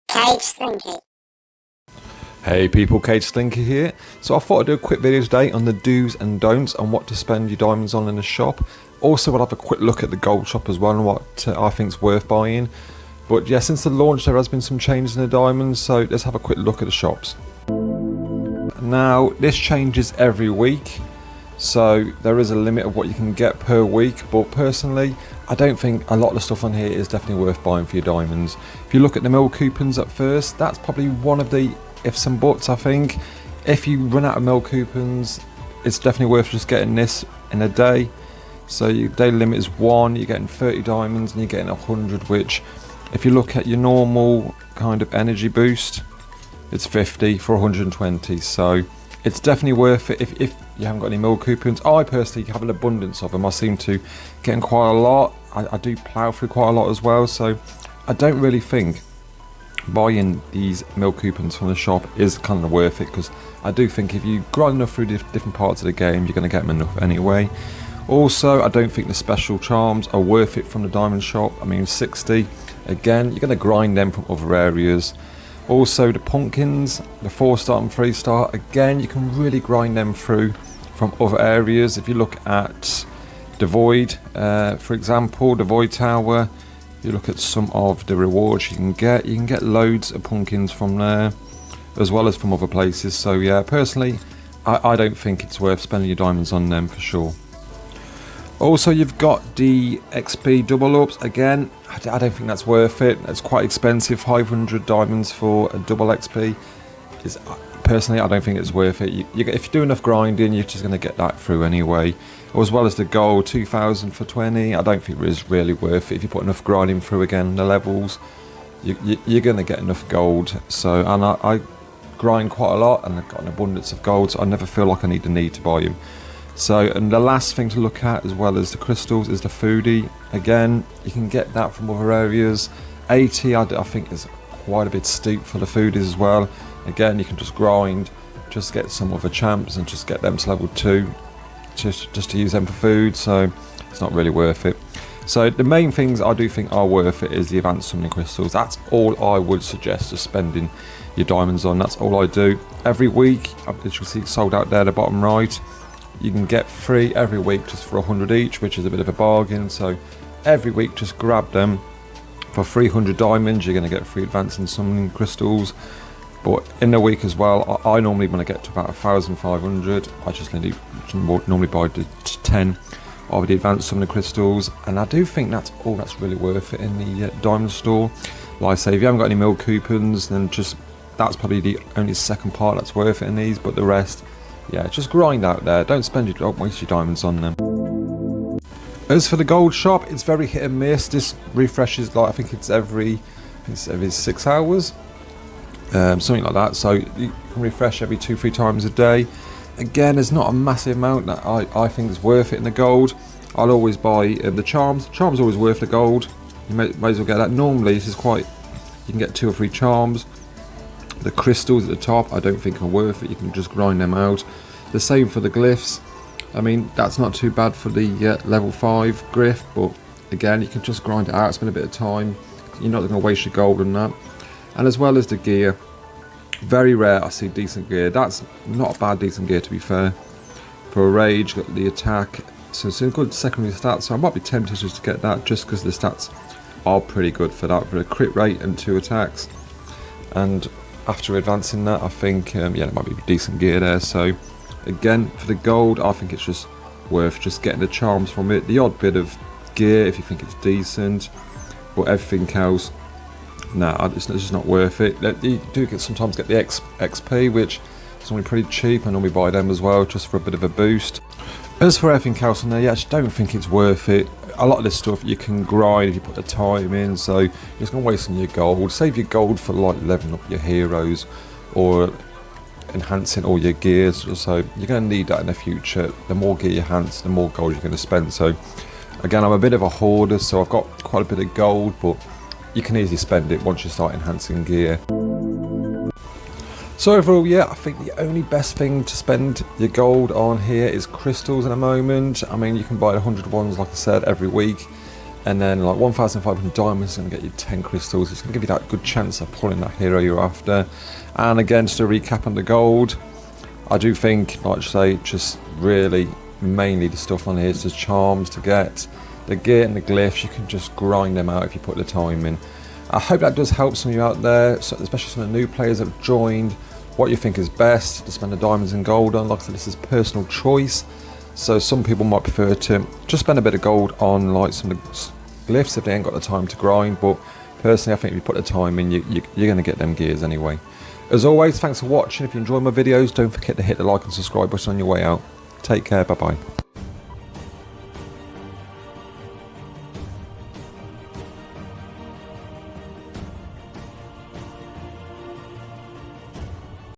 Cage Slinky. Hey people, Cage Slinky here. So I thought I'd do a quick video today on the do's and don'ts on what to spend your diamonds on in the shop. Also, I'll have a quick look at the gold shop as well and what I think's worth buying. But yeah, since the launch there has been some changes in the diamonds, so let's have a quick look at the shops. Now, this changes every week, so there is a limit of what you can get per week, but personally, I don't think a lot of the stuff on here is definitely worth buying for your diamonds. If you look at the mill coupons at first, that's probably one of the ifs and buts, I think. If you run out of mill coupons, it's definitely worth just getting this in a day. So your daily limit is 1, you're getting 30 diamonds and you're getting 100, which if you look at your normal kind of energy boost, it's 50 for 120, so it's definitely worth it if you haven't got any mill coupons. I personally have an abundance of them. I seem to get quite a lot. I do plough through quite a lot as well, so I don't really think buying these mill coupons from the shop is kind of worth it, because I do think if you grind enough through different parts of the game, you're going to get them enough anyway. Also, I don't think the special charms are worth it from the diamond shop. I mean, 60, again, you're going to grind them from other areas. Also, the pumpkins, the 4-star and 3-star, again, you can really grind them through from other areas. If you look at the Void, for example, the Void Tower, you look at some of the rewards you can get loads of pumpkins from there, as well as from other places. So yeah, personally, I don't think it's worth spending your diamonds on them for sure. Also, you've got the XP double ups. Again, I don't think that's worth it. It's quite expensive. 500 diamonds for a double XP is, personally, I don't think it's worth it. If you do enough grinding, you're just going to get that through anyway. As well as the gold, 2,000 for 20. I don't think it is really worth it. If you put enough grinding through again, the levels, you're going to get enough gold. So, and I grind quite a lot, and I've got an abundance of gold, so I never feel like I need to buy them. So, and the last thing to look at, as well as the crystals, is the foodie. Again, you can get that from other areas. 80, I think, is quite a bit steep for the foodies as well. Again, you can just grind, just get some other champs and just get them to level 2, just to use them for food. So, it's not really worth it. So, the main things I do think are worth it is the advanced summoning crystals. That's all I would suggest just spending your diamonds on. That's all I do. Every week, as you see, it's sold out there, the bottom right. You can get 3 every week just for 100 each, which is a bit of a bargain. So every week just grab them. For 300 diamonds you're going to get 3 advanced and summoning crystals. But in the week as well, I normally, when I get to about 1,500, I just normally buy the 10 of the advanced summoning crystals, and I do think that's all that's really worth it in the diamond store. Like I say, if you haven't got any mill coupons, then that's probably the only second part that's worth it in these. But the rest, yeah, just grind out there. Don't waste your diamonds on them. As for the gold shop, it's very hit and miss. This refreshes, like I think it's every 6 hours, something like that. So you can refresh every 2-3 times a day. Again, there's not a massive amount that I think is worth it in the gold. I'll always buy the charms. Charms are always worth the gold. You may as well get that. Normally, this is quite. You can get 2 or 3 charms. The crystals at the top, I don't think are worth it. You can just grind them out. The same for the glyphs. I mean, that's not too bad for the level 5 glyph, but again, you can just grind it out, spend a bit of time. You're not going to waste your gold on that. And as well as the gear, very rare I see decent gear. That's not a bad decent gear, to be fair. For a rage, got the attack, so it's a good secondary stats. So I might be tempted just to get that, just because the stats are pretty good for that, for a crit rate and 2 attacks. And after advancing that, I think yeah, it might be decent gear there. So again, for the gold, I think it's just worth just getting the charms from it, the odd bit of gear if you think it's decent, but everything else, nah, it's just not worth it. You do sometimes get the XP, which is normally pretty cheap. I normally buy them as well, just for a bit of a boost. As for everything else on there, yeah, I just don't think it's worth it. A lot of this stuff you can grind if you put the time in, so you're just going to waste on your gold. Save your gold for like leveling up your heroes or enhancing all your gears. So you're going to need that in the future. The more gear you enhance, the more gold you're going to spend. So again, I'm a bit of a hoarder, so I've got quite a bit of gold, but you can easily spend it once you start enhancing gear. So overall, yeah, I think the only best thing to spend your gold on here is crystals at the moment. I mean, you can buy 100 ones, like I said, every week. And then like 1,500 diamonds is going to get you 10 crystals. It's going to give you that good chance of pulling that hero you're after. And again, just to recap on the gold, I do think, like I say, just really mainly the stuff on here is the charms to get. The gear and the glyphs, you can just grind them out if you put the time in. I hope that does help some of you out there, especially some of the new players that have joined. What you think is best to spend the diamonds and gold on. Like I said, this is personal choice. So some people might prefer to just spend a bit of gold on like some of the glyphs if they ain't got the time to grind. But personally, I think if you put the time in, you're going to get them gears anyway. As always, thanks for watching. If you enjoy my videos, don't forget to hit the like and subscribe button on your way out. Take care, bye bye.